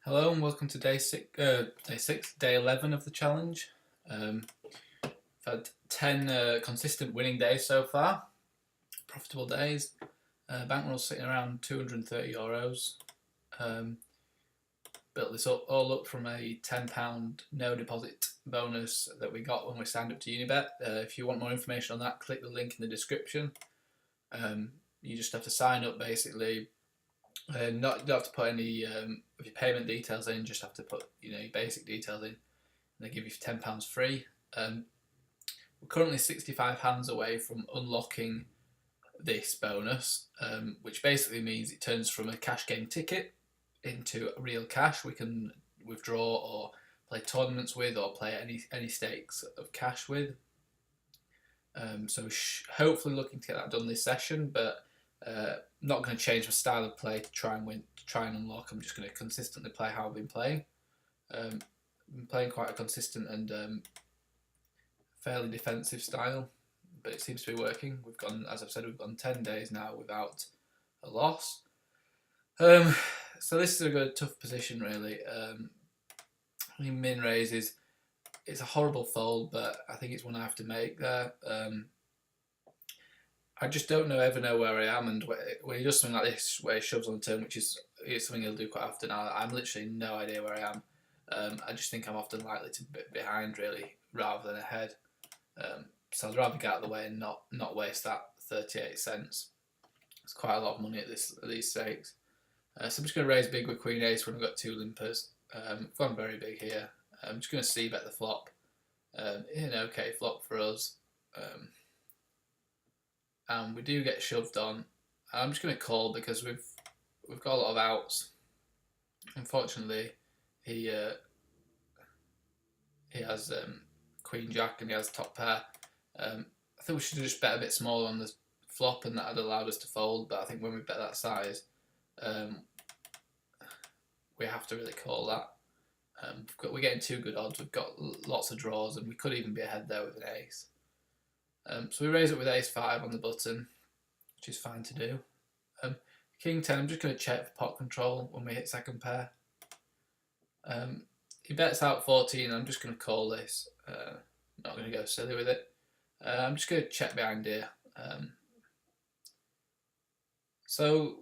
Hello and welcome to day 11 of the challenge. I've had 10 consistent winning days so far, profitable days. Bankroll sitting around €230. Built this all up from a £10 no deposit bonus that we got when we signed up to UniBet. If you want more information on that, click the link in the description. You just have to sign up basically. You don't have to put any of your payment details in. Just have to put your basic details in, and they give you £10 free. We're currently 65 hands away from unlocking this bonus, which basically means it turns from a cash game ticket into real cash. We can withdraw or play tournaments with, or play any stakes of cash with. So hopefully looking to get that done this session, but not going to change my style of play to try and win, to try and unlock. I'm just going to consistently play how I've been playing. I've been playing quite a consistent and fairly defensive style, but it seems to be working. We've gone, as I've said, we've gone 10 days now without a loss. So this is a good tough position really. Min raises, it's a horrible fold, but I think it's one I have to make there. I just don't ever know where I am, and when he does something like this, where he shoves on the turn, which is something he'll do quite often, I'm literally no idea where I am. I just think I'm often likely to be behind really, rather than ahead. So I'd rather get out of the way and not waste that 38 cents. It's quite a lot of money at these stakes. So I'm just going to raise big with Queen Ace when I've got two limpers. I've gone very big here. I'm just going to c-bet the flop. An okay flop for us. And we do get shoved on. I'm just going to call because we've got a lot of outs. Unfortunately, he has Queen Jack and he has top pair. I think we should have just bet a bit smaller on the flop, and that had allowed us to fold. But I think when we bet that size, we have to really call that. We're getting too good odds. We've got lots of draws, and we could even be ahead there with an ace. So we raise it with ace 5 on the button, which is fine to do. King 10, I'm just going to check for pot control when we hit second pair. He bets out 14, I'm just going to call this. Not going to go silly with it. I'm just going to check behind here. So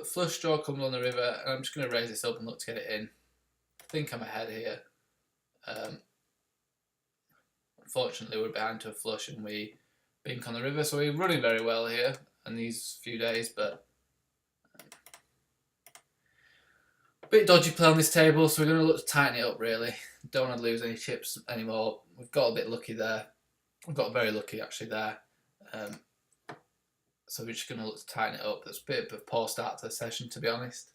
flush draw comes on the river, and I'm just going to raise this up and look to get it in. I think I'm ahead here. Unfortunately, we're behind to a flush and we bink on the river, so we're running very well here in these few days, but a bit dodgy play on this table, so we're going to look to tighten it up really. Don't want to lose any chips anymore. We've got a bit lucky there. We've got very lucky actually there. So we're just going to look to tighten it up. That's a bit of a poor start to the session, to be honest.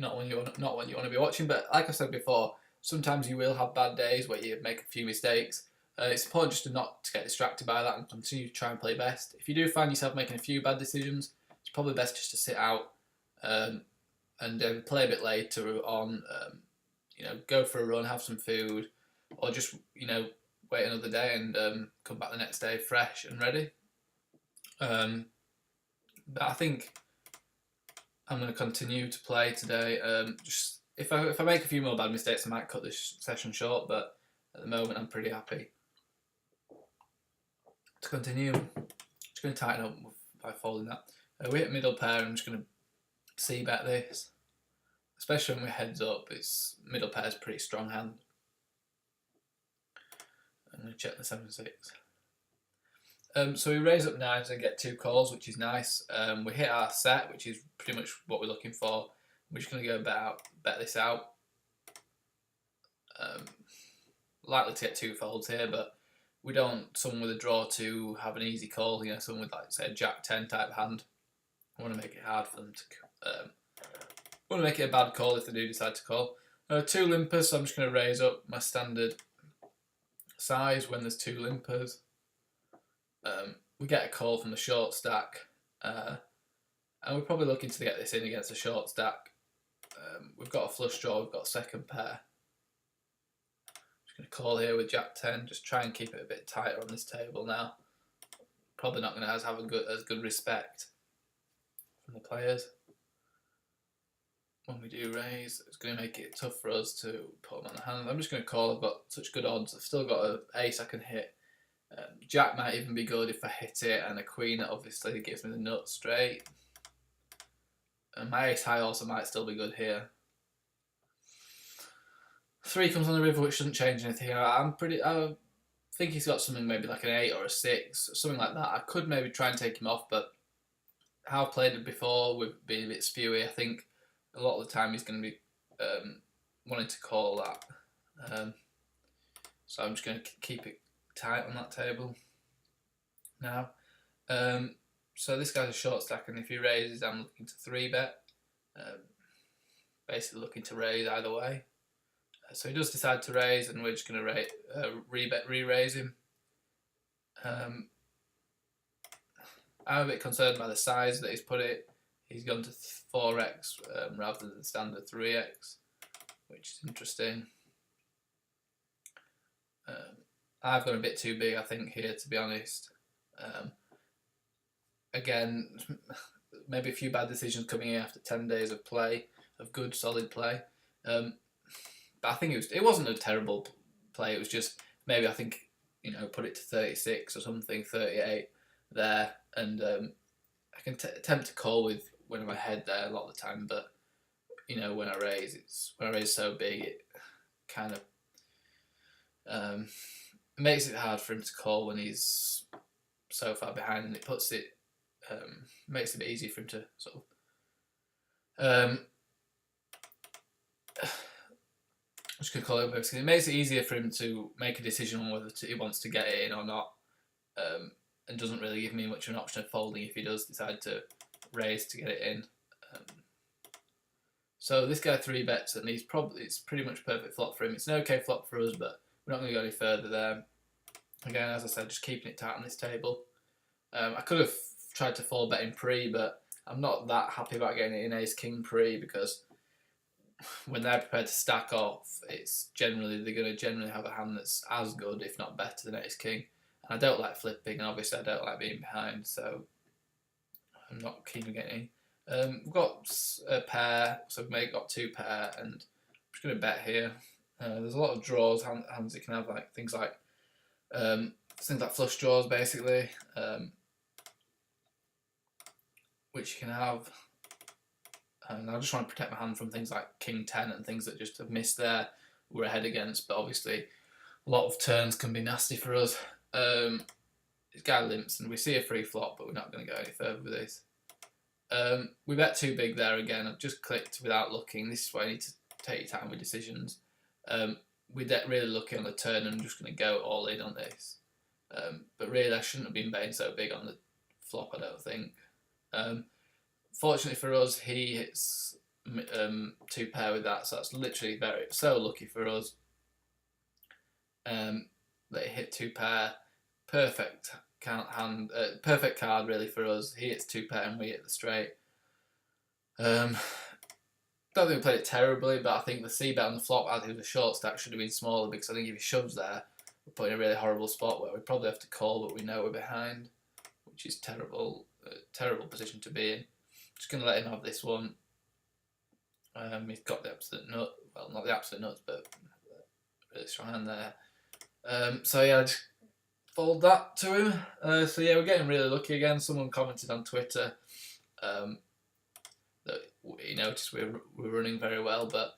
Not what you want to be watching, but like I said before, sometimes you will have bad days where you make a few mistakes. It's important just not to get distracted by that and continue to try and play best. If you do find yourself making a few bad decisions, it's probably best just to sit out and play a bit later on. Go for a run, have some food, or just wait another day and come back the next day fresh and ready. But I think I'm going to continue to play today. Just if I make a few more bad mistakes, I might cut this session short. But at the moment, I'm pretty happy to continue. Just going to tighten up by folding that. We hit middle pair. I'm just going to c-bet this, especially when we're heads up. It's middle pair is a pretty strong hand. I'm going to check the 7-6. So we raise up nines and get two calls, which is nice. We hit our set, which is pretty much what we're looking for. We're just going to go bet this out. Likely to get two folds here, but we don't want someone with a draw to have an easy call. Someone with, like, say, a Jack 10 type hand. I want to make it hard for them to. Want to make it a bad call if they do decide to call. Two limpers, so I'm just going to raise up my standard size when there's two limpers. We get a call from the short stack, and we're probably looking to get this in against a short stack. We've got a flush draw, we've got a second pair. Just going to call here with Jack 10, just try and keep it a bit tighter on this table now. Probably not going to have as good respect from the players. When we do raise, it's going to make it tough for us to put them on the hand. I'm just going to call. I've got such good odds. I've still got an ace I can hit. Jack might even be good if I hit it, and a queen obviously gives me the nut straight. And my ace high also might still be good here. 3 comes on the river, which doesn't change anything. I think he's got something maybe like an 8 or a 6, something like that. I could maybe try and take him off, but how I've played it before with being a bit spewy, I think a lot of the time he's going to be wanting to call that. So I'm just going to keep it tight on that table now. So this guy's a short stack, and if he raises, I'm looking to 3-bet. Basically looking to raise either way. So he does decide to raise, and we're just going to re-raise him. I'm a bit concerned by the size that he's put it. He's gone to 4x rather than the standard 3x, which is interesting. I've gone a bit too big, I think, here, to be honest. Again, maybe a few bad decisions coming in after 10 days of play, of good, solid play. But I think it wasn't a terrible play. It was just maybe I think put it to 36 or something, 38 there, and I can attempt to call with when I'm ahead there a lot of the time. But when I raise so big, it kind of makes it hard for him to call when he's so far behind, and it puts it makes it a bit easier for him to sort of. I'm just going to call it because it makes it easier for him to make a decision on whether he wants to get it in or not, and doesn't really give me much of an option of folding if he does decide to raise to get it in. So this guy 3-bets, and it's pretty much perfect flop for him. It's an okay flop for us, but we're not going to go any further there. Again, as I said, just keeping it tight on this table. I could have tried to 4-bet in pre, but I'm not that happy about getting it in ace-king pre, because when they're prepared to stack off, they're going to generally have a hand that's as good, if not better, than ace-king. And I don't like flipping, and obviously I don't like being behind, so I'm not keen on getting any. We've got a pair, so we've maybe got 2 pair, and I'm just going to bet here. There's a lot of draws, hands you can have, like things like flush draws, basically, which you can have. And I just want to protect my hand from things like king 10 and things that just have missed there we're ahead against. But obviously, a lot of turns can be nasty for us. This guy limps, and we see a free flop, but we're not going to go any further with this. We bet too big there again. I've just clicked without looking. This is why you need to take your time with decisions. We're really lucky on the turn, and I'm just going to go all in on this. But really, I shouldn't have been betting so big on the flop, I don't think. Fortunately for us, he hits 2 pair with that, so that's literally so lucky for us that he hit 2 pair. Perfect hand, perfect card really for us. He hits 2 pair and we hit the straight. Don't think we played it terribly, but I think the c-bet on the flop, I think the short stack should have been smaller, because I think if he shoves there, we're put in a really horrible spot where we probably have to call, but we know we're behind, which is terrible position to be in. Just going to let him have this one. He's got the absolute nut. Well, not the absolute nuts, but really strong hand there. So yeah, I just fold that to him. So yeah, we're getting really lucky again. Someone commented on Twitter that he noticed we're running very well, but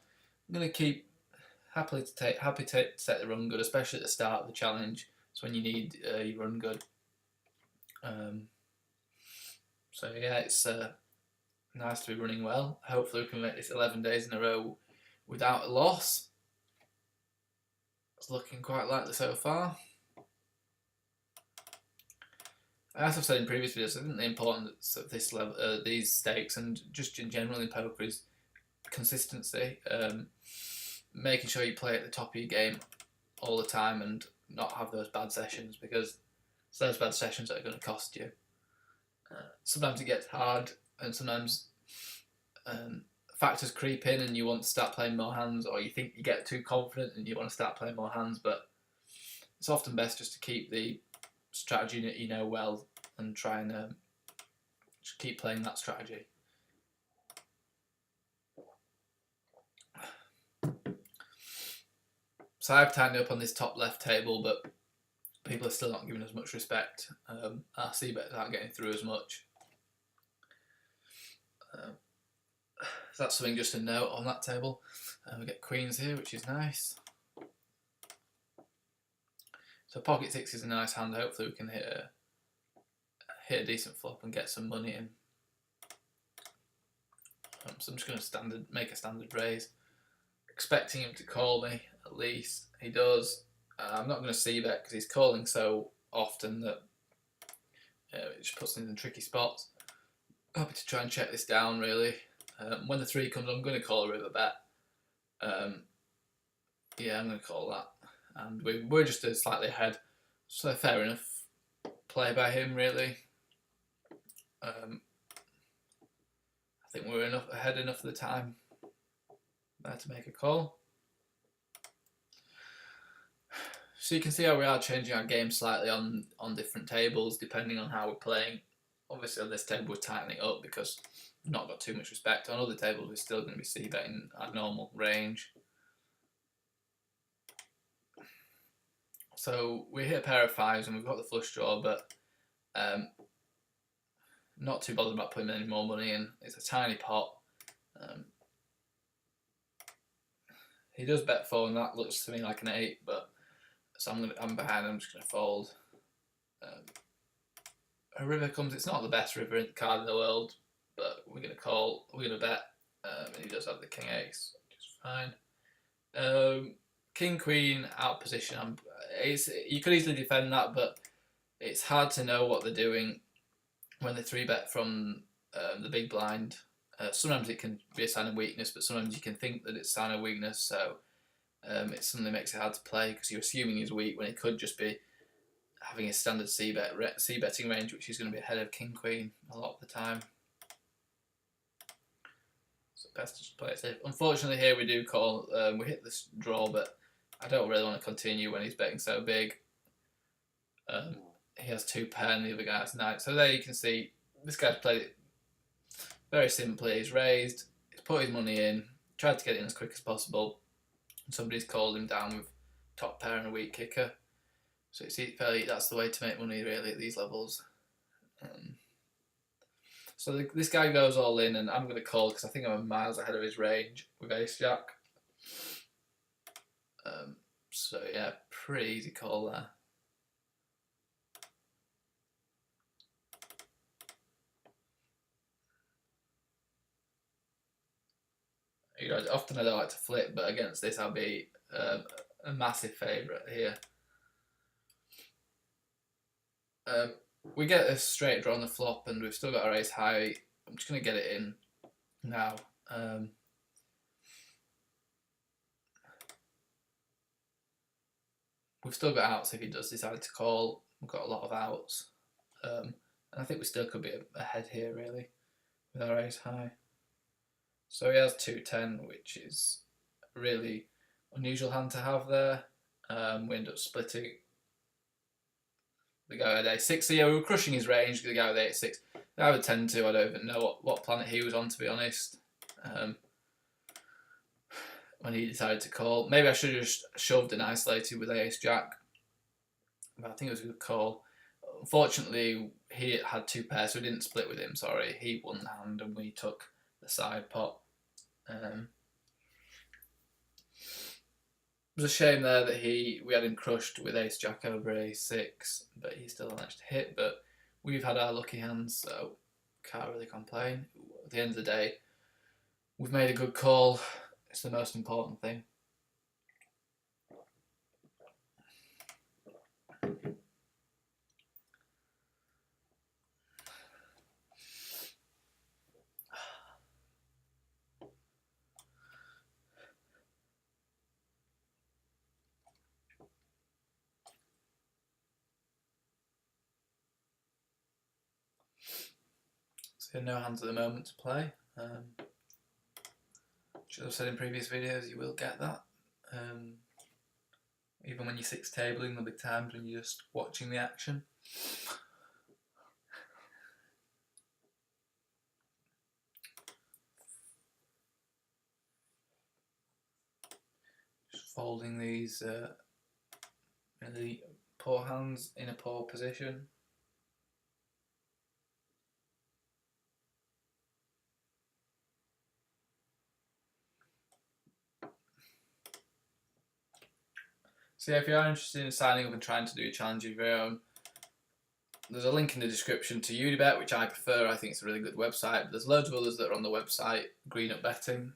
I'm going to keep happy to set the run good, especially at the start of the challenge. It's when you need your run good. So yeah, it's nice to be running well. Hopefully we can make this 11 days in a row without a loss. It's looking quite likely so far. As I've said in previous videos, I think the importance of this level, these stakes, and just in general in poker, is consistency. Making sure you play at the top of your game all the time and not have those bad sessions, because it's those bad sessions that are going to cost you. Sometimes it gets hard, and sometimes factors creep in and you want to start playing more hands, or you think you get too confident and you want to start playing more hands, but it's often best just to keep the strategy that you know well and try and just keep playing that strategy. So I've tightened up on this top left table, but people are still not giving us much respect. Our C-bets aren't getting through as much. So that's something just to note on that table. We get queens here, which is nice. So pocket six is a nice hand. Hopefully we can hit a decent flop and get some money in. So I'm just going to make a standard raise, expecting him to call me at least. He does. I'm not going to c-bet because he's calling so often that it just puts things in tricky spots. Happy to try and check this down really. When the 3 comes, I'm going to call a river bet. Yeah, I'm going to call that. And we're just slightly ahead. So fair enough play by him really. I think we're ahead enough of the time there to make a call. So you can see how we are changing our game slightly on different tables depending on how we're playing. Obviously on this table we're tightening it up because we've not got too much respect. On other tables we're still going to be c-betting our normal range. So we hit a pair of 5s and we've got the flush draw, but not too bothered about putting any more money in. It's a tiny pot. He does bet 4 and that looks to me like an 8, but so I'm behind. I'm just going to fold. A river comes. It's not the best river card in the world, but we're going to call. We're going to bet. And he does have the king ace, which is fine. King queen out of position. You could easily defend that, but it's hard to know what they're doing when they 3-bet from the big blind. Sometimes it can be a sign of weakness, but sometimes you can think that it's a sign of weakness. So it suddenly makes it hard to play because you're assuming he's weak when he could just be having a standard c-betting range, which is going to be ahead of king queen a lot of the time. So best to just play it safe. Unfortunately, here we do call. We hit this draw, but I don't really want to continue when he's betting so big. He has 2 pair and the other guy has 9. So there you can see this guy's played it very simply. He's raised, he's put his money in, tried to get it in as quick as possible. And somebody's called him down with top pair and a weak kicker. So that's the way to make money really at these levels. So this guy goes all in and I'm going to call because I think I'm miles ahead of his range with ace jack. So yeah, pretty easy call there. You know, often I don't like to flip, but against this I'll be a massive favourite here. We get a straight draw on the flop and we've still got our ace high. I'm just going to get it in now. We've still got outs if he does decide to call. We've got a lot of outs. And I think we still could be ahead here really with our ace high. So he has 2-10, which is a really unusual hand to have there. We end up splitting. The guy had ace-6, so yeah, we were crushing his range. The guy with ace-6. The guy with 10-2, I don't even know what planet he was on, to be honest. When he decided to call. Maybe I should have just shoved and isolated with ace-jack. But I think it was a good call. Unfortunately, he had 2 pairs, so we didn't split with him, sorry. He won the hand and we took the side pot. It was a shame there that we had him crushed with ace-jack over ace-6, but he still managed to hit. But we've had our lucky hands, so can't really complain. At the end of the day, we've made a good call. It's the most important thing. So no hands at the moment to play. As I've said in previous videos, you will get that. Even when you're 6-tabling, there'll be times when you're just watching the action. Just folding these really poor hands in a poor position. So yeah, if you are interested in signing up and trying to do a challenge of your own, there's a link in the description to UniBet, which I prefer. I think it's a really good website. But there's loads of others that are on the website, Green Up Betting.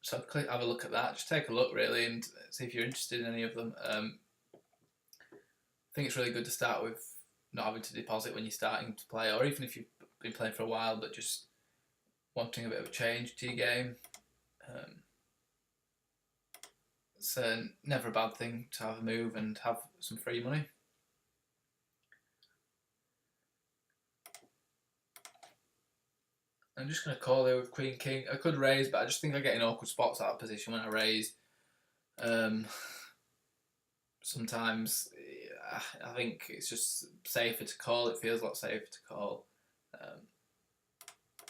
So have a look at that. Just take a look really and see if you're interested in any of them. I think it's really good to start with not having to deposit when you're starting to play, or even if you've been playing for a while but just wanting a bit of a change to your game. It's never a bad thing to have a move and have some free money. I'm just going to call here with Queen King. I could raise, but I just think I get in awkward spots out of position when I raise. Sometimes I think it's just safer to call. It feels a lot safer to call.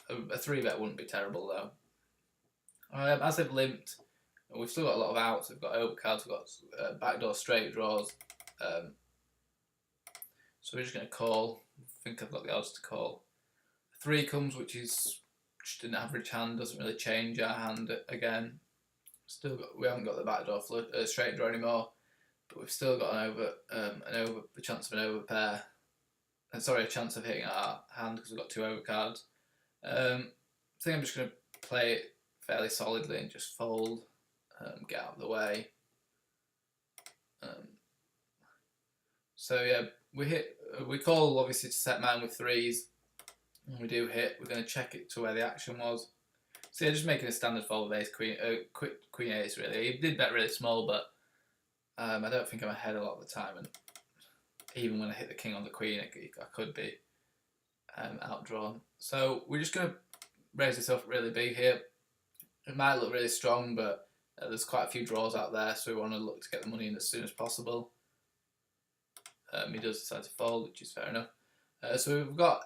A 3-bet wouldn't be terrible though. As they've limped, we've still got a lot of outs. We've got overcards, we've got backdoor straight draws. So we're just going to call. I think I've got the odds to call. 3 comes, which is just an average hand, doesn't really change our hand again. We haven't got the backdoor straight draw anymore, but we've still got the chance of an overpair. Sorry, a chance of hitting our hand because we've got 2 overcards. I think I'm just going to play it fairly solidly and just fold, get out of the way. So yeah, we call obviously to set mine with 3s. When we do hit, we're going to check it to where the action was. So yeah, just making a standard fold with ace, queen ace really. He did bet really small, but I don't think I'm ahead a lot of the time. And even when I hit the king on the queen, I could be outdrawn. So we're just going to raise this up really big here. It might look really strong, but there's quite a few draws out there, so we want to look to get the money in as soon as possible. He does decide to fold, which is fair enough. So we've got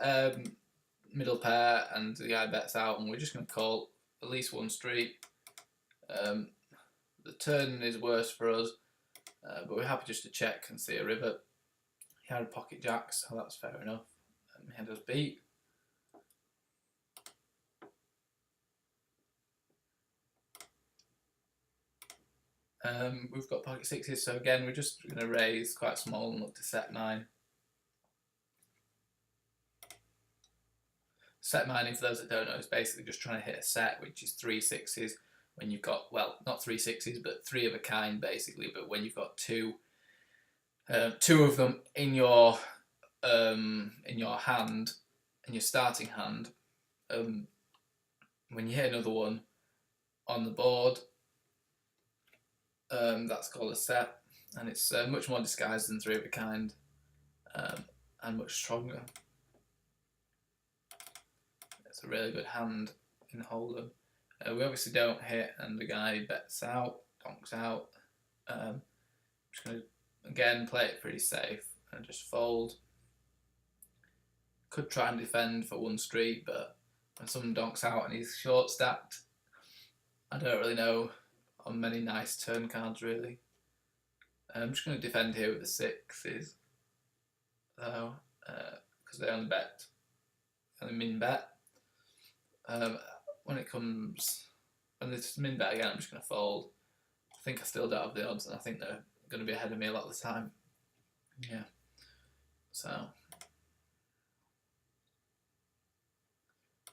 middle pair and the guy bets out, and we're just going to call at least 1 street. The turn is worse for us, but we're happy just to check and see a river. He had a pocket jack, so that's fair enough. And he had us beat. We've got pocket 6s, so again we're just going to raise quite small and look to set mine. Set mining, for those that don't know, is basically just trying to hit a set, which is 3 6s when you've got, well, not 3 6s, but 3 of a kind basically. But when you've got two of them in your hand, in your starting hand, when you hit another one on the board, that's called a set, and it's much more disguised than 3 of a kind, and much stronger. It's a really good hand in Hold'em. We obviously don't hit, and the guy bets out, donks out. I'm just going to again play it pretty safe and just fold. Could try and defend for 1 street, but when someone donks out and he's short stacked, I don't really know on many nice turn cards really. I'm just going to defend here with the 6s, though, because they only min bet. When it's min bet again, I'm just going to fold. I think I still don't have the odds, and I think they're going to be ahead of me a lot of the time. Yeah. So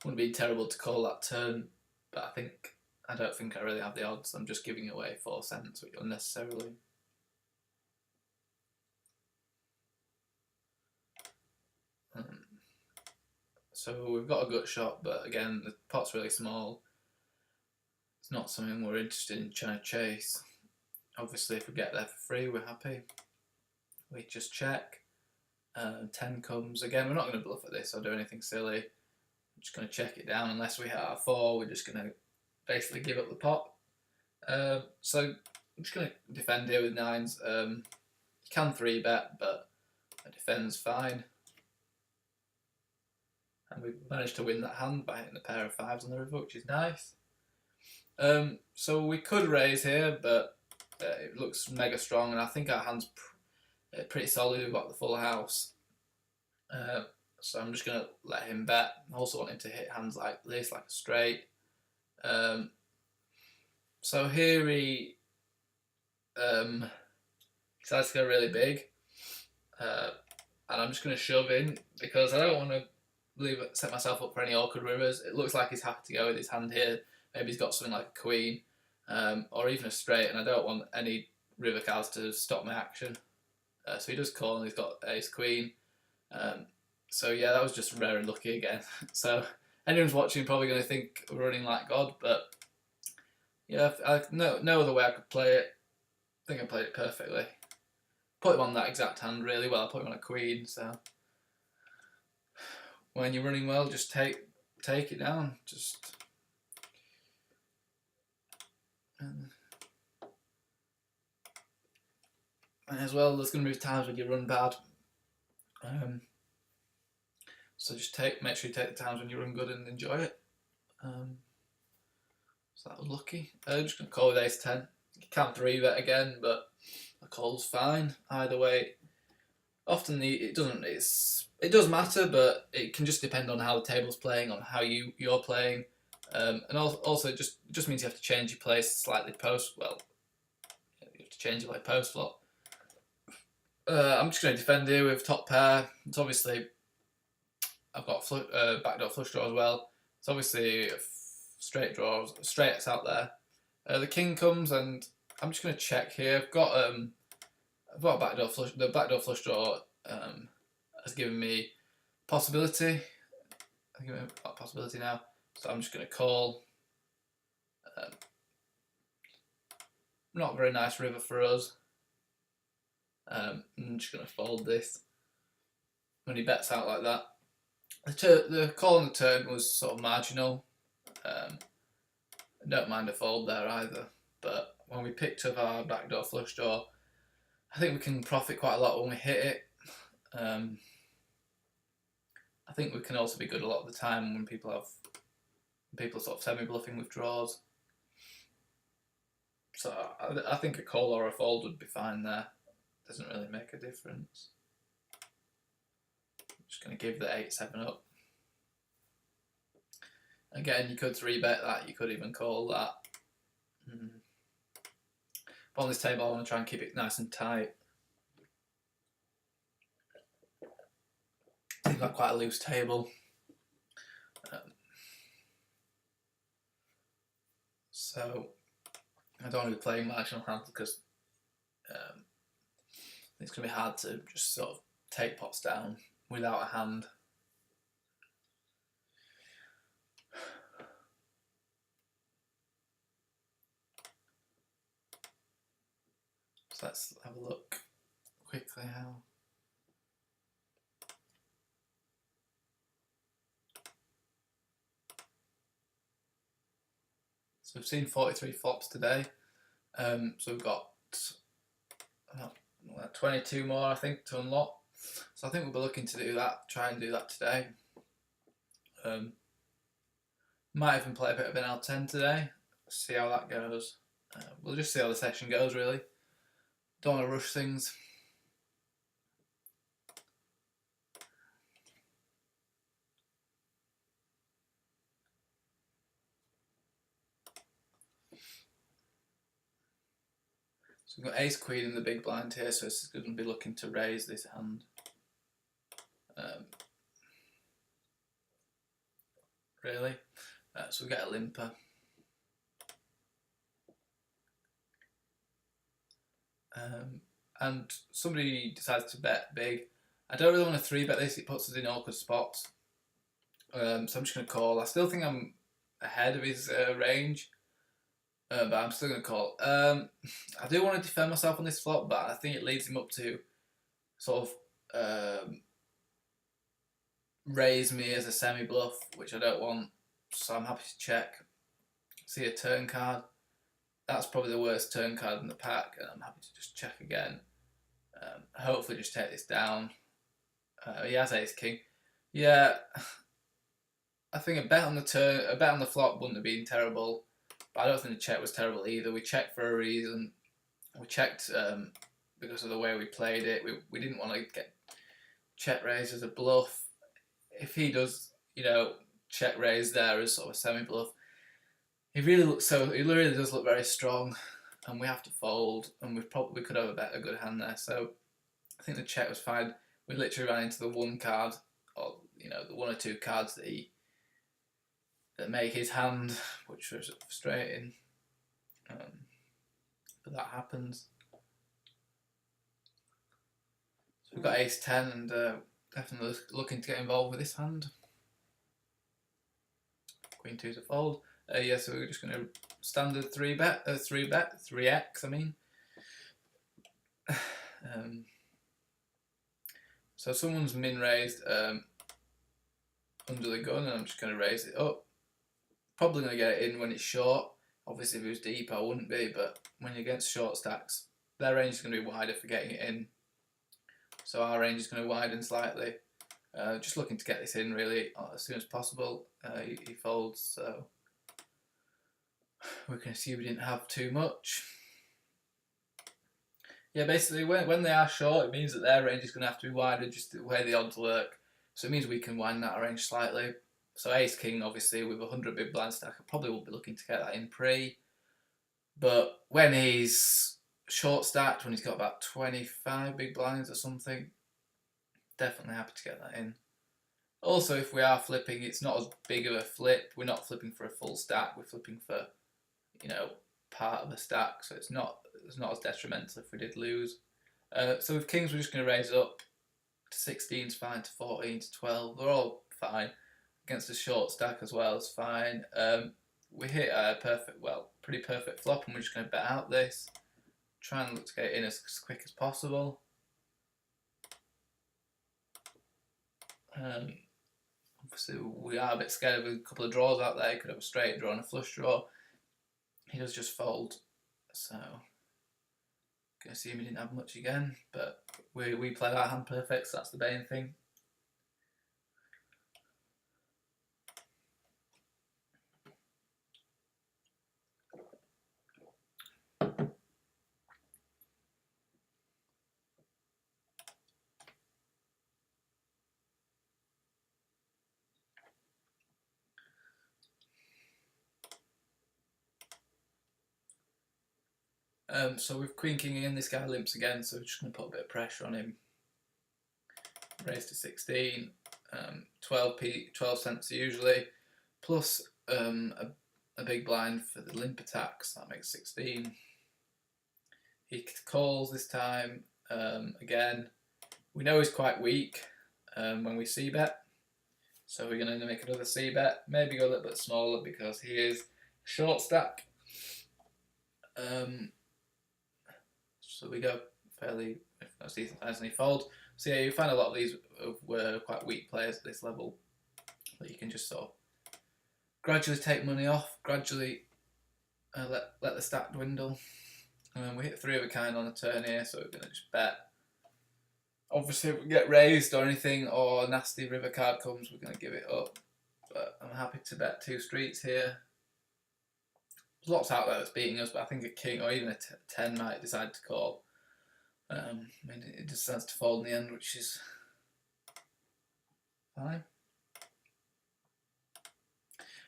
wouldn't be terrible to call that turn, but I don't think I really have the odds. I'm just giving away 4 cents unnecessarily. So we've got a gut shot, but again, the pot's really small. It's not something we're interested in trying to chase. Obviously, if we get there for free, we're happy. We just check. 10 comes. Again, we're not going to bluff at this or do anything silly. I'm just going to check it down. Unless we hit our 4, we're just going to basically give up the pot. So I'm just going to defend here with 9s. You can 3-bet, but it defends fine. And we managed to win that hand by hitting a pair of 5s on the river, which is nice. So we could raise here, but it looks mega strong, and I think our hand's pretty solid. We've got the full house. So I'm just going to let him bet. I also want him to hit hands like this, like a straight. So here he decides to go really big. And I'm just going to shove in because I don't want to set myself up for any awkward rivers. It looks like he's happy to go with his hand here. Maybe he's got something like a queen or even a straight, and I don't want any river cards to stop my action. So he does call, and he's got ace queen. So yeah, that was just rare and lucky again. So anyone's watching probably going to think we're running like God, but yeah, no other way I could play it. I think I played it perfectly. Put him on that exact hand really well. I put him on a queen, so when you're running well, just take it down. Just and as well, there's going to be times when you run bad. So just make sure you take the times when you run good and enjoy it. So that was lucky. Just going to call with ace 10. You can't 3-bet again, but a call's fine. Either way, often it does matter, but it can just depend on how the table's playing, on how you're playing, and also it just means you have to change your place slightly post. Well, you have to change your play post flop. I'm just going to defend here with top pair. It's obviously I've got backdoor flush draw as well. It's obviously straight draws, straights out there. The king comes, and I'm just going to check here. I've got a backdoor flush. The backdoor flush draw has given me possibility. I think I've got possibility now, so I'm just going to call. Not a very nice river for us. I'm just going to fold this. When he bets out like that, the call on the turn was sort of marginal. I don't mind a fold there either, but when we picked up our backdoor flush draw, I think we can profit quite a lot when we hit it. I think we can also be good a lot of the time when people are sort of semi-bluffing with draws. So I think a call or a fold would be fine there. Doesn't really make a difference. I'm just going to give the 8-7 up. Again, you could 3-bet that, you could even call that. But on this table, I want to try and keep it nice and tight. Seems like quite a loose table. So I don't want to be playing marginal hands because it's going to be hard to just sort of take pots down without a hand. So let's have a look quickly how. So we've seen 43 flops today. So we've got 22 more, I think, to unlock. So I think we'll be looking to do that, try and do that today. Might even play a bit of an L10 today, see how that goes. We'll just see how the session goes, really. Don't want to rush things. So we've got ace queen in the big blind here, so it's going to be looking to raise this hand. Really? So we get a limper. And somebody decides to bet big. I don't really want to 3-bet this, it puts us in awkward spots. So I'm just going to call. I still think I'm ahead of his range, but I'm still going to call. I do want to defend myself on this flop, but I think it leads him up to sort of raise me as a semi-bluff, which I don't want, so I'm happy to check. See a turn card. That's probably the worst turn card in the pack, and I'm happy to just check again. Hopefully just take this down. He has ace king. Yeah, I think a bet on the flop wouldn't have been terrible, but I don't think the check was terrible either. We checked for a reason. we checked because of the way we played it. We didn't want to get check raise as a bluff. If he does, check raise there as sort of a semi bluff, he really does look very strong, and we have to fold, and we could have a good hand there. So I think the check was fine. We literally ran into the one card, or the one or two cards that make his hand, which was frustrating. But that happens. So we've got ace 10, and definitely looking to get involved with this hand. Queen 2 to fold. Yeah, so we're just going to standard 3x, I mean. So someone's min raised under the gun, and I'm just going to raise it up. Probably going to get it in when it's short. Obviously, if it was deep, I wouldn't be, but when you're against short stacks, their range is going to be wider for getting it in. So our range is going to widen slightly. Just looking to get this in really as soon as possible. He folds, so we can assume we didn't have too much. Yeah, basically when they are short, it means that their range is going to have to be wider, just the way the odds work. So it means we can widen that range slightly. So ace king, obviously, with 100 big blind stack, I probably won't be looking to get that in pre. But when he's short stacked, when he's got about 25 big blinds or something, definitely happy to get that in. Also, if we are flipping, it's not as big of a flip. We're not flipping for a full stack. We're flipping for, part of a stack. So it's not as detrimental if we did lose. So with kings, we're just going to raise up to 16 is fine, to 14, to 12. They're all fine. Against a short stack as well is fine. We hit a pretty perfect flop, and we're just going to bet out this. Try and look to get it in as quick as possible. Obviously, we are a bit scared of a couple of draws out there. He could have a straight draw and a flush draw. He does just fold, so gonna assume he didn't have much again. But we played our hand perfect, so that's the main thing. So with queen king in, this guy limps again, so we're just going to put a bit of pressure on him. Raise to 16, 12 cents usually, plus a big blind for the limp attacks, that makes 16. He calls this time again. We know he's quite weak when we c-bet, so we're going to make another c-bet, maybe go a little bit smaller because he is short stack. So we go fairly, if not decent times, and he folds. So yeah, you find a lot of these were quite weak players at this level that you can just sort of gradually take money off, gradually let the stack dwindle. We hit 3 of a kind on a turn here, so we're going to just bet. Obviously, if we get raised or anything, or a nasty river card comes, we're going to give it up. But I'm happy to bet 2 streets here. There's lots out there that's beating us, but I think a king or even a 10 might decide to call. I mean, it just decides to fold in the end, which is fine.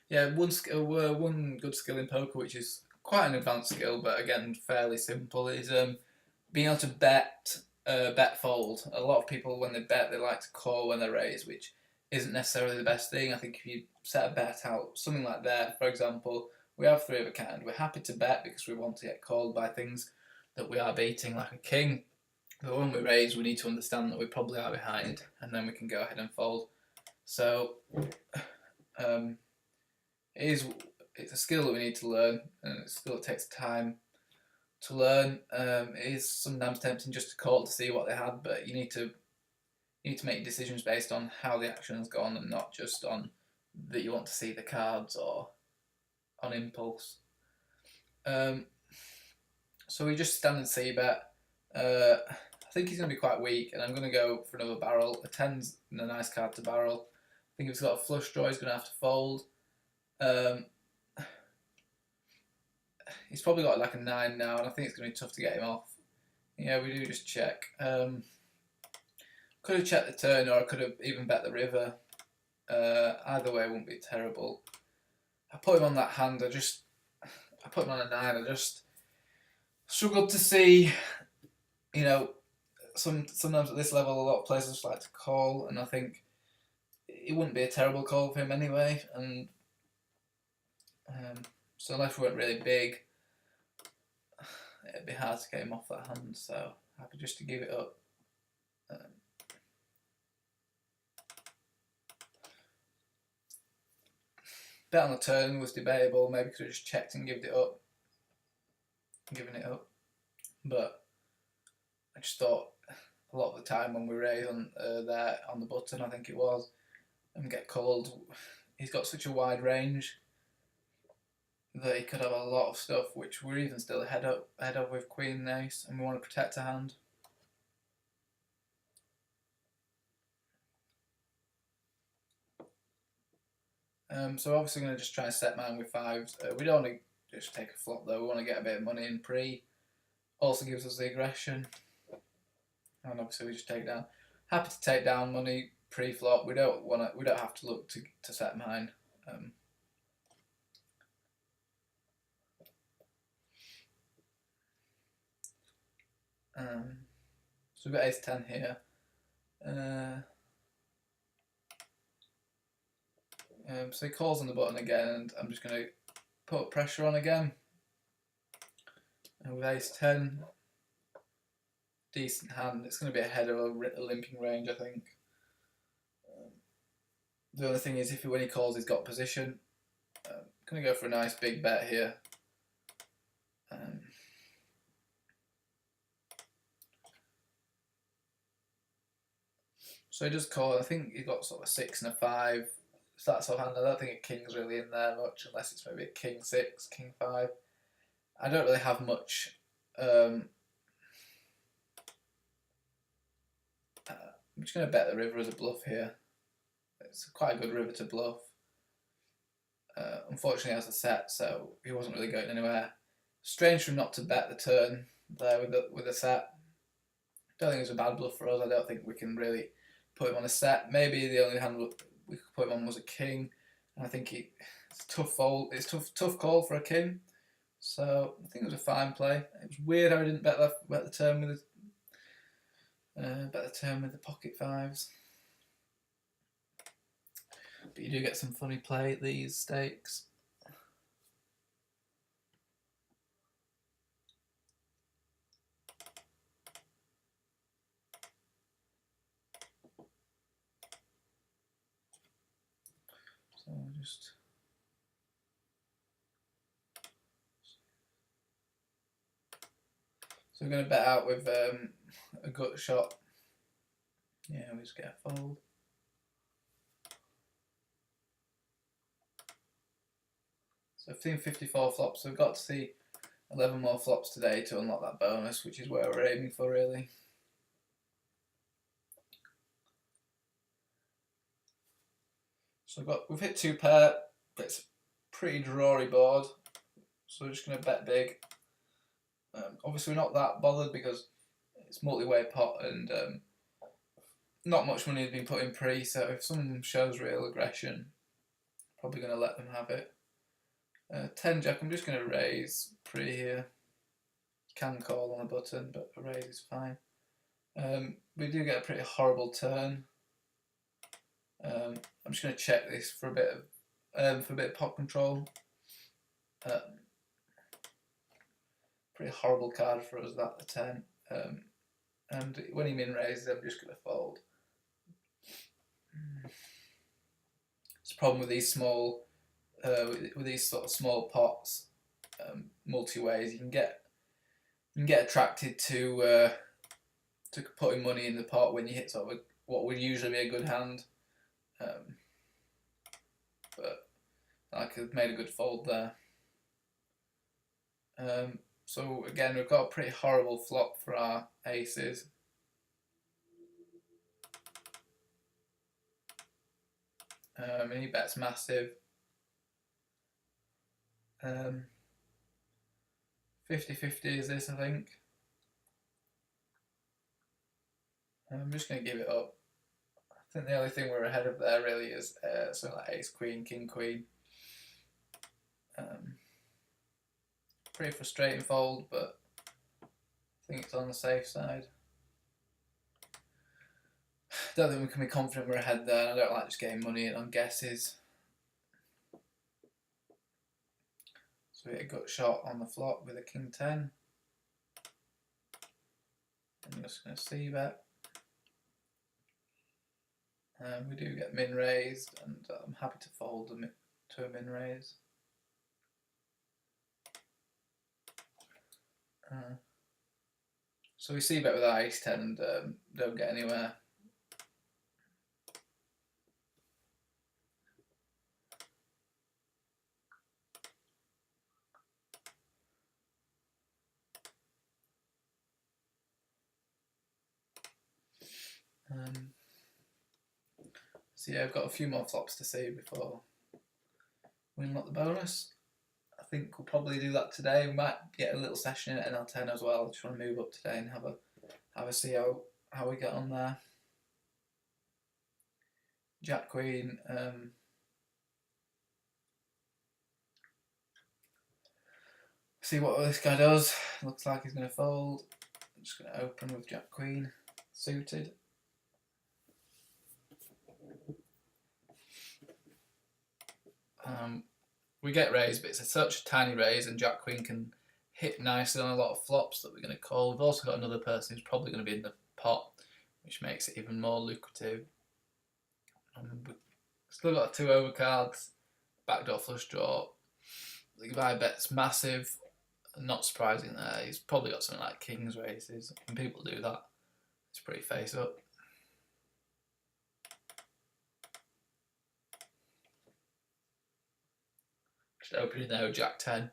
Yeah, one good skill in poker, which is quite an advanced skill, but again fairly simple, is being able to bet fold. A lot of people, when they bet, they like to call when they raise, which isn't necessarily the best thing. I think if you set a bet out, something like that, for example, we have 3 of a kind. We're happy to bet because we want to get called by things that we are beating, like a king. But when we raise, we need to understand that we probably are behind, and then we can go ahead and fold. So it's a skill that we need to learn, and it's a skill that takes time to learn. It is sometimes tempting just to call to see what they had, but you need to make decisions based on how the action has gone, and not just on that you want to see the cards or on impulse. So we just stand and see bet. I think he's going to be quite weak, and I'm going to go for another barrel. A 10's a nice card to barrel. I think if he's got a flush draw, he's going to have to fold. he's probably got like a 9 now, and I think it's going to be tough to get him off. Yeah, we do just check. Could have checked the turn, or I could have even bet the river. Either way, it wouldn't be terrible. I put him on that hand. I put him on a 9. I just struggled to see. You know, sometimes at this level, a lot of players just like to call, and I think it wouldn't be a terrible call for him anyway. And so unless we went really big, it'd be hard to get him off that hand. So happy just to give it up. Bet on the turn was debatable. Maybe could have just checked and given it up. But I just thought a lot of the time when we raise on there on the button, I think it was, and get called, he's got such a wide range that he could have a lot of stuff, which we're even still ahead of with Queen and Ace, and we want to protect a hand. So obviously I'm going to just try and set mine with 5s. We don't want to just take a flop though, we want to get a bit of money in pre. Also gives us the aggression. And obviously we just take down. Happy to take down money pre-flop. We don't have to look to set mine. So we've got ace 10 here. So he calls on the button again, and I'm just going to put pressure on again. And with ace 10, decent hand. It's going to be ahead of a limping range, I think. The only thing is, when he calls, he's got position. I'm going to go for a nice big bet here. So he does call. I think he's got sort of a 6 and a 5. It's that sort of hand. I don't think a king's really in there much, unless it's maybe a king 6, king 5. I don't really have much. I'm just going to bet the river as a bluff here. It's quite a good river to bluff. Unfortunately, as a set, so he wasn't really going anywhere. Strange for him not to bet the turn there with a set. Don't think it's a bad bluff for us. I don't think we can really put him on a set. Maybe the only hand we could put him on was a king, and I think it's a tough fold. It's tough call for a king. So I think it was a fine play. It was weird how I didn't bet the turn with the pocket 5s. But you do get some funny play at these stakes. So we're going to bet out with a gut shot. Yeah, we just get a fold. So 1554 flops, so we've got to see 11 more flops today to unlock that bonus, which is where we're aiming for really. So we've hit 2 pair, but it's a pretty drawy board, so we're just going to bet big. Obviously we're not that bothered because it's multi-way pot and not much money has been put in pre, so if someone shows real aggression, probably going to let them have it. 10 jack, I'm just going to raise pre here. Can call on a button, but a raise is fine. We do get a pretty horrible turn. I'm just going to check this for a bit of pot control. Pretty horrible card for us, that, the 10. And when he min raises, I'm just going to fold. It's a problem with these small, with these sort of small pots, multi-ways. You can get attracted to putting money in the pot when you hit sort of what would usually be a good hand. But I could have made a good fold there. So again, we've got a pretty horrible flop for our aces. And he bets massive. 50-50 is this, I think. I'm just going to give it up. I think the only thing we're ahead of there really is something like ace queen, king queen. Pretty frustrating fold, but I think it's on the safe side. Don't think we can be confident we're ahead there. I don't like just getting money in on guesses. So we get a gut shot on the flop with a king 10. I'm just going to c-bet. We do get min raised, and I'm happy to fold to a min raise. So we c-bet with our ace 10 and don't get anywhere. So yeah, I've got a few more flops to see before we unlock the bonus. I think we'll probably do that today. We might get a little session in NL10 as well. I just want to move up today and have a see how we get on there. Jack Queen. See what this guy does. Looks like he's going to fold. I'm just going to open with Jack Queen suited. We get raised, but it's such a tiny raise, and Jack Queen can hit nicely on a lot of flops that we're going to call. We've also got another person who's probably going to be in the pot, which makes it even more lucrative. We've still got 2 overcards, backdoor flush draw. The guy bet's massive, not surprising there. He's probably got something like kings races, and people do that. It's pretty face up. Opening there with Jack 10.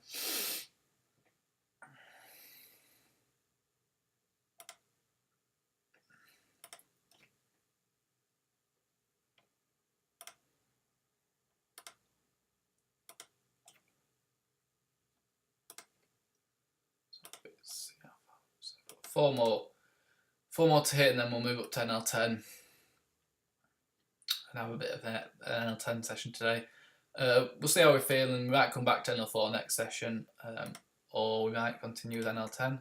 Four more to hit, and then we'll move up to NL10 and have a bit of an NL10 session today. We'll see how we're feeling. We might come back to NL4 next session, or we might continue with NL10.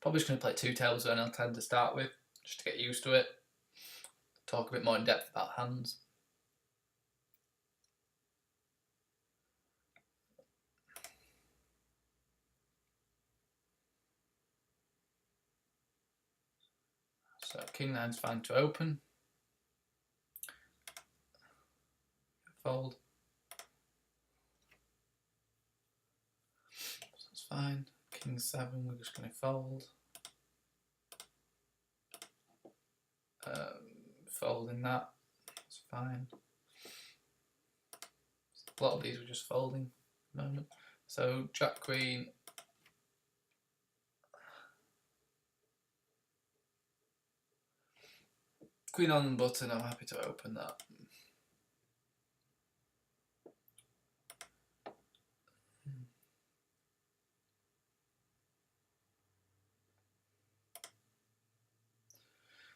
Probably just going to play 2 tables of NL10 to start with, just to get used to it. Talk a bit more in depth about hands. So king 9's fine to open. Fold. So that's fine. King 7, we're just going to fold. Folding that, that's fine. A lot of these we're just folding at the moment. So Jack Queen. Queen on the button, I'm happy to open that.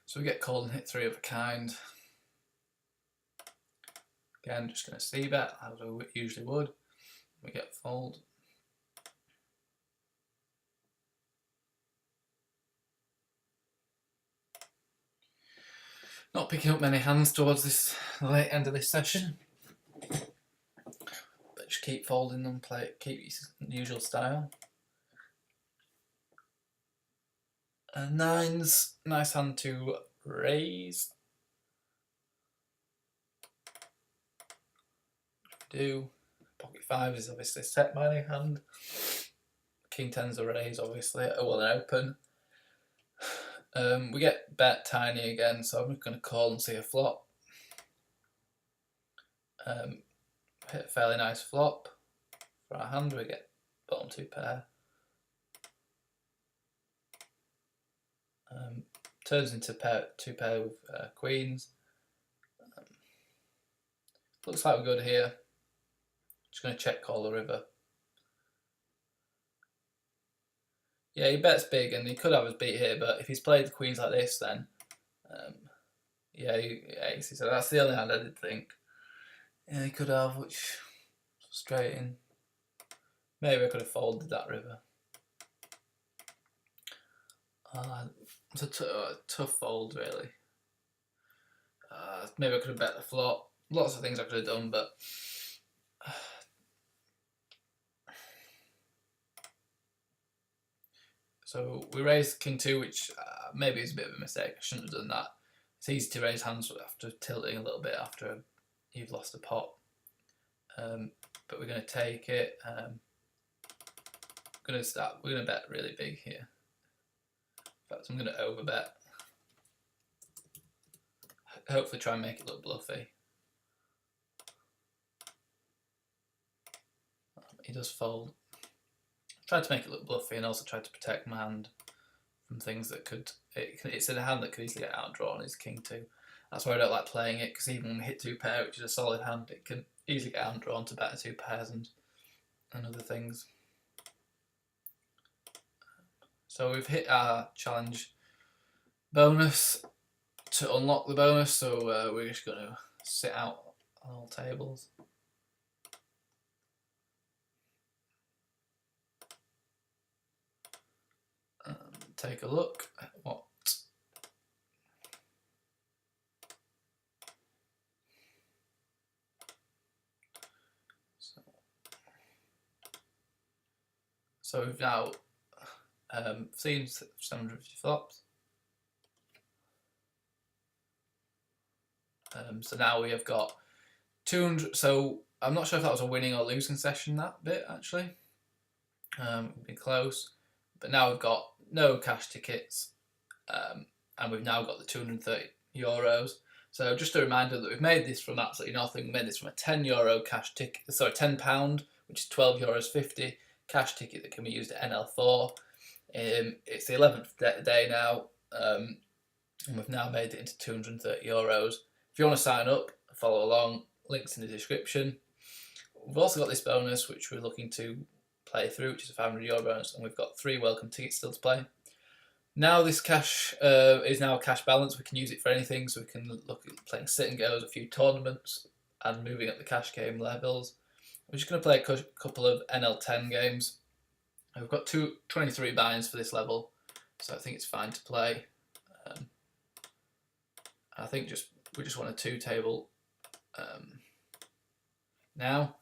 So we get called and hit 3 of a kind. Again, just going to c-bet as we usually would. We get fold. Not picking up many hands towards the late end of this session, but just keep folding them, keep your usual style. And 9's nice hand to raise. Pocket 5 is obviously set by any hand. King 10's a raise, obviously. Oh, well, an open. We get bet tiny again, so I'm just going to call and see a flop. Hit a fairly nice flop for our hand. We get bottom 2 pair. Turns into 2 pair with queens. Looks like we're good here. Just going to check call the river. Yeah, he bets big and he could have us beat here, but if he's played the queens like this, then yeah, ace. So that's the only hand I did think. Yeah, he could have, which is frustrating. Maybe I could have folded that river. It's a tough fold, really. Maybe I could have bet the flop. Lots of things I could have done, but so we raised king two, which maybe is a bit of a mistake. I shouldn't have done that. It's easy to raise hands after tilting a little bit after you've lost a pot. But we're going to take it. We're going to bet really big here. In fact, I'm going to overbet. Hopefully try and make it look bluffy. He does fold. Tried to make it look bluffy and also tried to protect my hand from things that could... It's in a hand that could easily get outdrawn, is king two. That's why I don't like playing it, because even when we hit two pair, which is a solid hand, it can easily get outdrawn to better two pairs and other things. So we've hit our challenge bonus to unlock the bonus, so we're just going to sit out on all tables. Take a look at what so we've now seen 750 flops. So now we have got 200. So I'm not sure if that was a winning or losing session, that bit actually. We've been close, but now we've got no cash tickets, and we've now got the €230. So just a reminder that we've made this from absolutely nothing. We made this from a €10 cash ticket, sorry, £10, which is €12.50 cash ticket that can be used at NL4. It's the 11th day now, and we've now made it into €230. If you want to sign up, follow along, links in the description. We've also got this bonus, which we're looking to play through, which is a €500 bonus, and we've got 3 welcome tickets still to play. Now this cash is now a cash balance. We can use it for anything, so we can look at playing sit and goes, a few tournaments, and moving up the cash game levels. We're just going to play a couple of NL10 games. We've got 23 buy-ins for this level, so I think it's fine to play. I think we just want a 2-table now.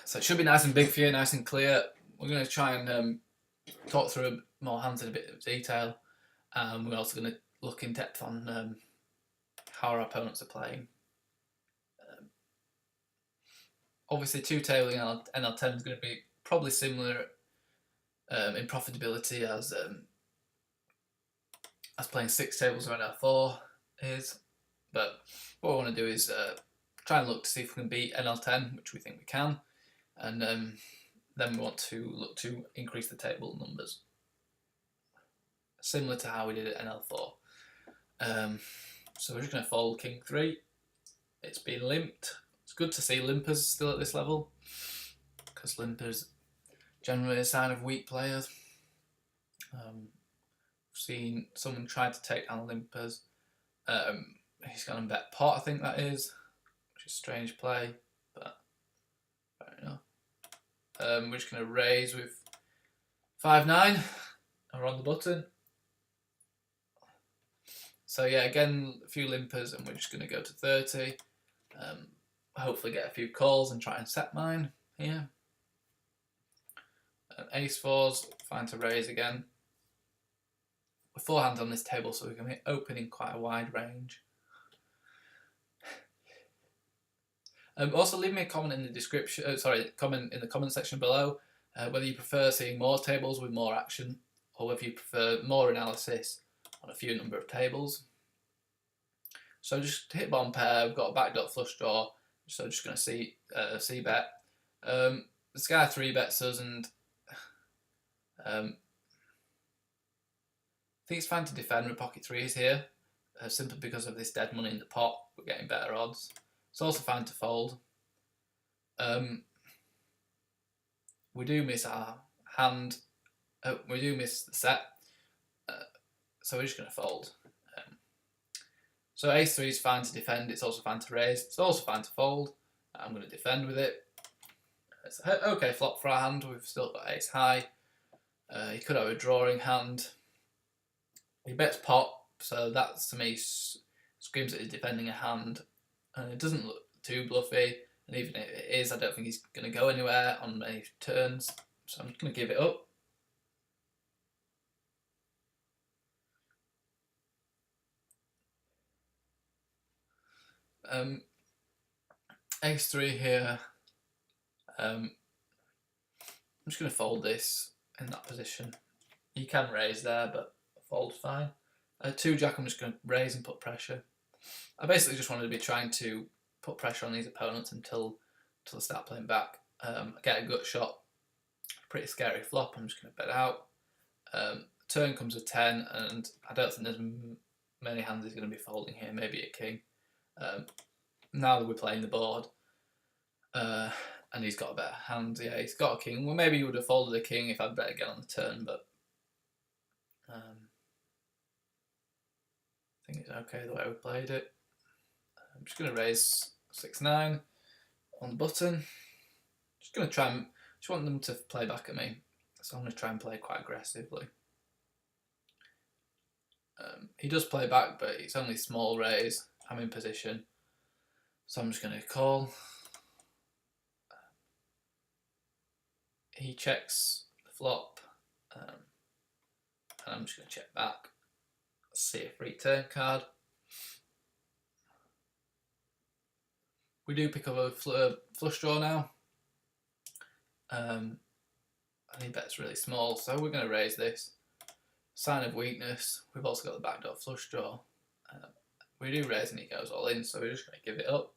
So it should be nice and big for you, nice and clear. We're going to try and talk through more hands in a bit of detail. We're also going to look in depth on how our opponents are playing. Obviously, 2-tabling NL10 is going to be probably similar in profitability as playing 6 tables or NL4 is. But what we want to do is try and look to see if we can beat NL10, which we think we can, and then we want to look to increase the table numbers, similar to how we did at NL4. So we're just going to fold king 3. It's been limped. It's good to see limpers still at this level, because limpers generally a sign of weak players. I've seen someone try to take down limpers. He's going to bet pot, I think that is, which is a strange play, but fair enough. We're just going to raise with 5-9, and we're on the button. So yeah, again, a few limpers, and we're just going to go to 30. Hopefully get a few calls and try and set mine here. Ace 4's fine to raise again. We're 4 hands on this table, so we can open in quite a wide range. Also, leave me a comment in the description. Comment in the comment section below whether you prefer seeing more tables with more action, or whether you prefer more analysis on a few number of tables. So just hit bottom pair. We've got a backdoor flush draw, so just going to see bet. This guy 3-bets us, and I think it's fine to defend with pocket 3s here, simply because of this dead money in the pot. We're getting better odds. It's also fine to fold. We do miss our hand Oh, we do miss the set, so we're just going to fold. So ace-3 is fine to defend, it's also fine to raise, it's also fine to fold. I'm going to defend with it. It's okay flop for our hand, we've still got ace-high. He could have a drawing hand. He bets pot, so that to me screams that he's defending a hand. And it doesn't look too bluffy, and even if it is, I don't think he's going to go anywhere on many turns. So I'm just going to give it up. Ace-3 here. I'm just going to fold this in that position. You can raise there, but fold's fine. 2-jack, I'm just going to raise and put pressure. I basically just wanted to be trying to put pressure on these opponents until they start playing back. I get a gut shot, pretty scary flop, I'm just going to bet out. Turn comes a 10, and I don't think there's many hands he's going to be folding here, maybe a king. Now that we're playing the board, and he's got a better hand, yeah, he's got a king. Well, maybe he would have folded a king if I'd bet again on the turn, but I think it's okay the way we played it. I'm just going to raise 6-9 on the button. Just going to try and just want them to play back at me, so I'm going to try and play quite aggressively. He does play back, but it's only small raise. I'm in position, so I'm just going to call. He checks the flop, and I'm just going to check back. See a free turn card. We do pick up a flush draw now, and he bets really small, so we're going to raise this. Sign of weakness. We've also got the backdoor flush draw. We do raise and he goes all in, so we're just going to give it up.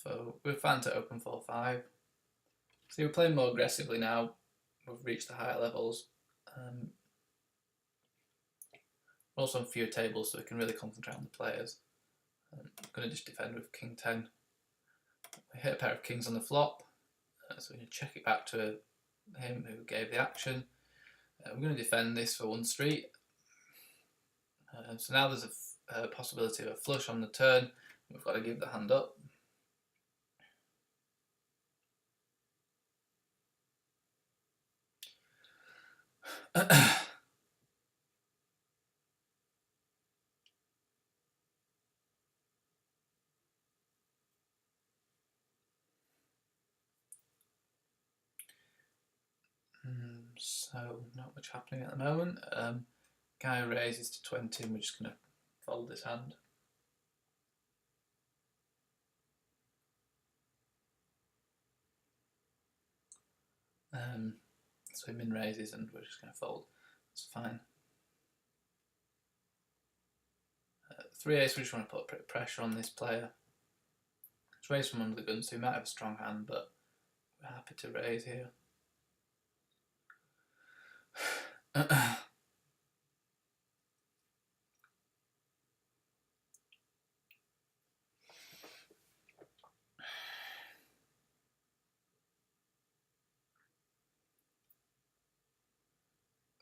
So we're fine to open 4-5. So we're playing more aggressively now. We've reached the higher levels. We're also on fewer tables, so we can really concentrate on the players. I'm going to just defend with king 10. We hit a pair of kings on the flop, so we're going to check it back to him who gave the action. We're going to defend this for 1 street. So now there's a possibility of a flush on the turn. We've got to give the hand up. So not much happening at the moment. Guy raises to 20 and we're just going to fold this hand. So min raises and we're just going to fold. It's fine. 3-ace, we just want to put a bit of pressure on this player. Let's raise from under the gun, so he might have a strong hand, but we're happy to raise here.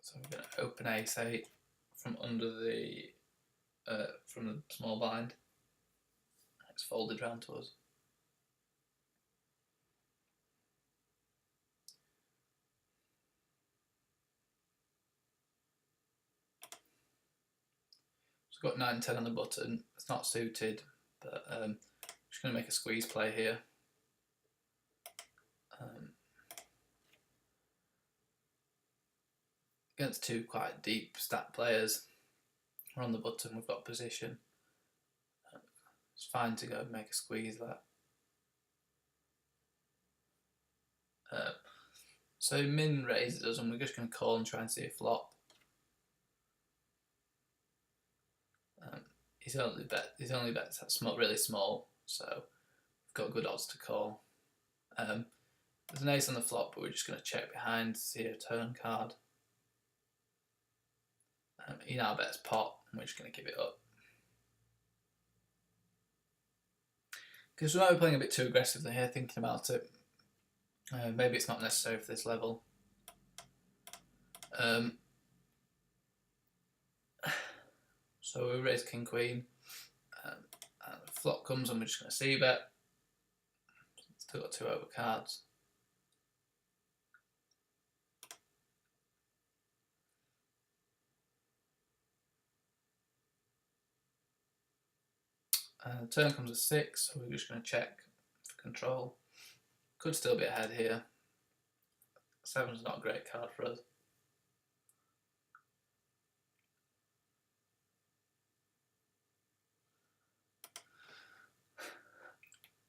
So we're going to open ace-8 from under the small blind. It's folded round to us. So we've got 9-10 on the button. It's not suited, but I'm just going to make a squeeze play here. Against 2 quite deep stat players, we're on the button, we've got position. It's fine to go and make a squeeze there. So min raises us and we're just going to call and try and see a flop. His only bet's really small, so we've got good odds to call. There's an ace on the flop, but we're just going to check behind to see a turn card. He now bets pot, and we're just going to give it up. Because we might be playing a bit too aggressively here, thinking about it. Maybe it's not necessary for this level. So we raise King Queen, and the flop comes, and we're just going to c-bet. Still got 2 overcards. Turn comes at 6, so we're just going to check for control. Could still be ahead here. 7's not a great card for us.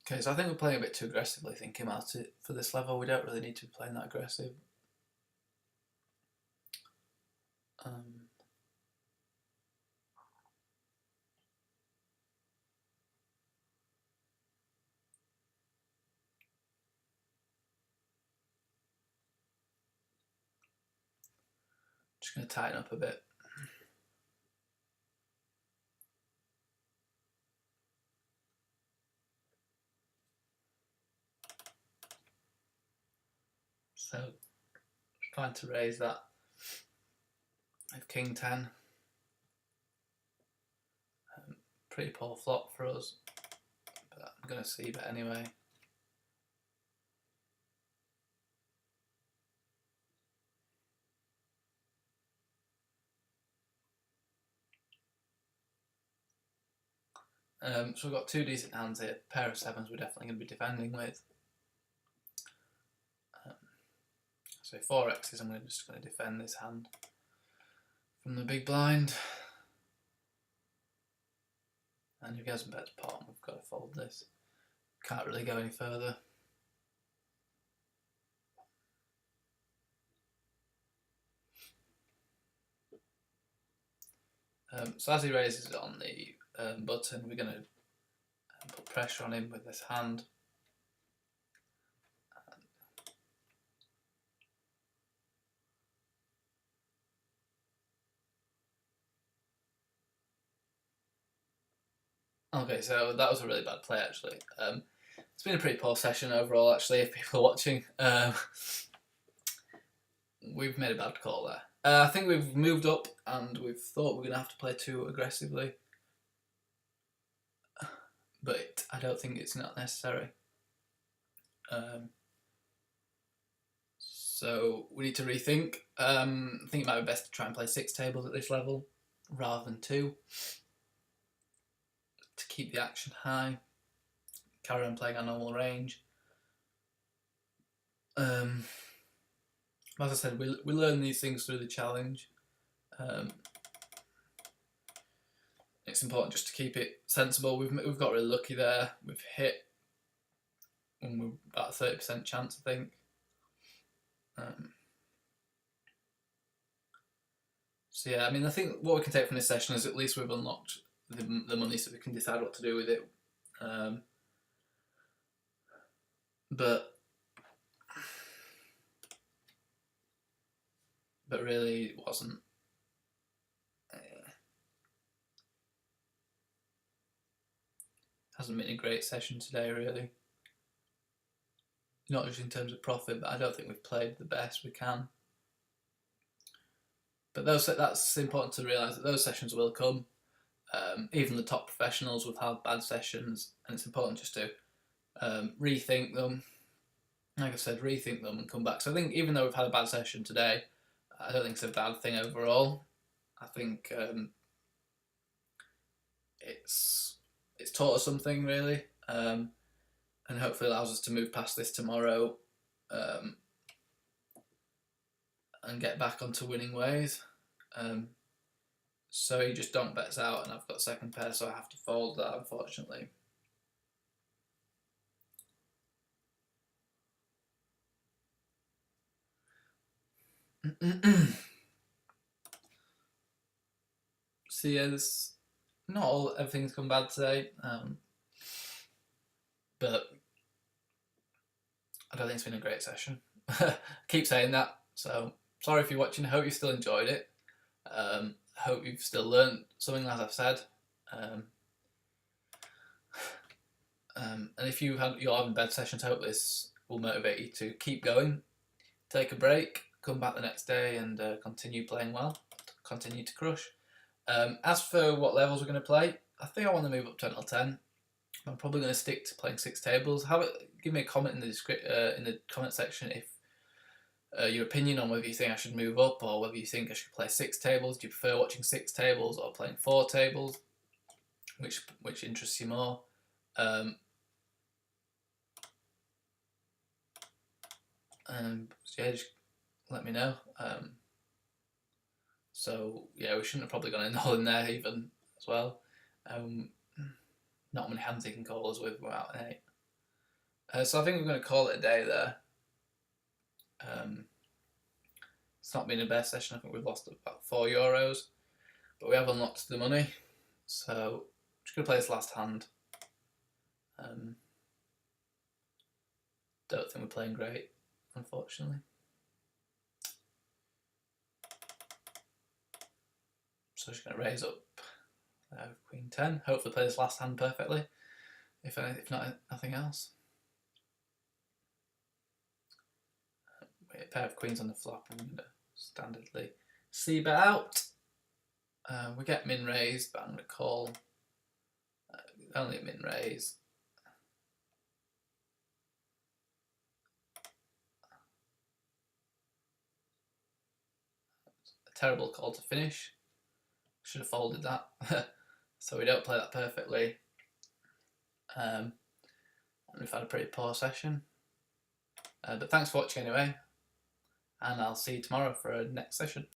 Okay, so I think we're playing a bit too aggressively, thinking about it. For this level, we don't really need to be playing that aggressive. Just going to tighten up a bit. So, trying to raise that with King 10. Pretty poor flop for us, but I'm going to c-bet anyway. So we've got 2 decent hands here. Pair of 7s we're definitely going to be defending with. So 4x's, I'm just going to defend this hand from the big blind. And if he hasn't bet pot, we've got to fold this. Can't really go any further. So as he raises it on the button, we're going to put pressure on him with this hand. Okay, so that was a really bad play actually. It's been a pretty poor session overall actually, if people are watching. We've made a bad call there. I think we've moved up and we've thought we're going to have to play too aggressively. But I don't think it's not necessary. So we need to rethink. I think it might be best to try and play 6 tables at this level rather than 2. To keep the action high. Carry on playing our normal range. As I said, we learn these things through the challenge. It's important just to keep it sensible. We've got really lucky there. We've hit, and we're about a 30% chance, I think. So yeah, I mean, I think what we can take from this session is at least we've unlocked the money, so we can decide what to do with it. But really, it wasn't. Hasn't been a great session today, really. Not just in terms of profit, but I don't think we've played the best we can. But that's important to realise that those sessions will come. Even the top professionals will have bad sessions, and it's important just to rethink them. Like I said, rethink them and come back. So I think even though we've had a bad session today, I don't think it's a bad thing overall. I think it's taught us something really, and hopefully allows us to move past this tomorrow and get back onto winning ways. So he just don't bets out, and I've got second pair, so I have to fold that, unfortunately. So yeah, everything's gone bad today, but I don't think it's been a great session. I keep saying that, so sorry if you're watching. I hope you still enjoyed it. I hope you've still learned something, as I've said. And if you're having bad sessions, I hope this will motivate you to keep going, take a break, come back the next day, and continue playing well, continue to crush. As for what levels we're going to play, I think I want to move up to until 10. I'm probably going to stick to playing 6 tables. Give me a comment in the comment section if your opinion on whether you think I should move up or whether you think I should play 6 tables. Do you prefer watching 6 tables or playing 4 tables? Which interests you more? So yeah, just let me know. So yeah, we shouldn't have probably gone in all in there even as well. Not many hands he can call us with without an 8. So I think we're going to call it a day there. It's not been the best session. I think we've lost about €4, but we have unlocked the money. So I'm just going to play this last hand. Don't think we're playing great, unfortunately. So I'm just going to raise up Queen 10. Hopefully play this last hand perfectly, if not nothing else. A pair of queens on the flop. I'm going to standardly c-bet out. We get min raised, but I'm going to call only a min raise. A terrible call to finish. Should have folded that. So we don't play that perfectly. And we've had a pretty poor session. But thanks for watching anyway. And I'll see you tomorrow for a next session.